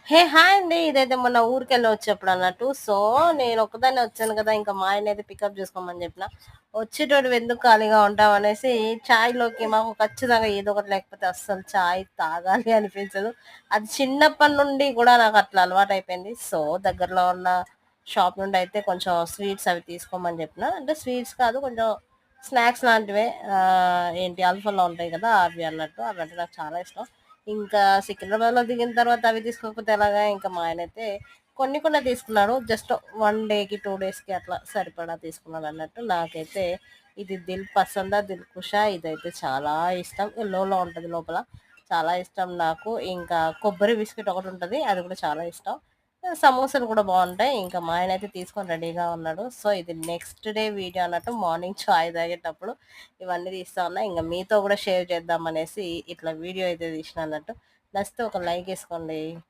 Hi అండి. ఇదైతే మొన్న ఊరికెళ్ళి వచ్చేప్పుడు అన్నట్టు. సో, నేను ఒక్కదాన్నే వచ్చాను కదా! ఇంకా మా ఆయనైతే పికప్ చేసుకోమని చెప్పిన. వచ్చేటోడివి ఎందుకు ఖాళీగా ఉంటావనేసి చాయ్‌లోకి మాకు ఖచ్చితంగా ఏదో ఒకటి లేకపోతే అస్సలు చాయ్ తాగాలి అనిపించదు. అది చిన్నప్పటి నుండి కూడా నాకు అట్లా అలవాటయిపోయింది. సో, దగ్గరలో ఉన్న షాప్ నుండి అయితే కొంచెం స్వీట్స్ అవి తీసుకోమని చెప్పిన. అంటే స్వీట్స్ కాదు కొంచెం స్నాక్స్ లాంటివే ఏంటి అల్ఫాలో ఉంటాయి కదా! అవి అన్నట్టు. అవంటే నాకు చాలా ఇష్టం. ఇంకా సికింద్రాబాద్‌లో దిగిన తర్వాత అవి తీసుకోకపోతే ఎలాగా? ఇంకా మా ఆయనైతే కొన్ని కొన్నే తీసుకున్నాడు. జస్ట్ 1 డేకి, 2 డేస్‌కి అట్లా సరిపడా తీసుకున్నాడన్నట్టు. నాకైతే ఇది దిల్ పసందా, దిల్ ఖుషా ఇదైతే చాలా ఇష్టం. యెల్లోలో ఉంటది లోపల. చాలా ఇష్టం నాకు. ఇంకా కొబ్బరి బిస్కెట్ ఒకటుంటది. అది కూడా చాలా ఇష్టం. సమోసాలు కూడా బావుంటాయి. ఇంకా మా ఆయనైతే తీసుకొని రెడీగా ఉన్నాడు. సో, ఇది నెక్స్ట్ డే వీడియో అన్నట్టు మార్నింగ్ చాయ్ తాగేటప్పుడు ఇవన్నీ తీస్తా ఉన్నా. ఇంక మీతో కూడా షేర్ చేద్దామనేసి ఇట్లా వీడియో అయితే తీసినా అన్నట్టు. నచ్చితే ఒక లైక్ ఏసుకోండి.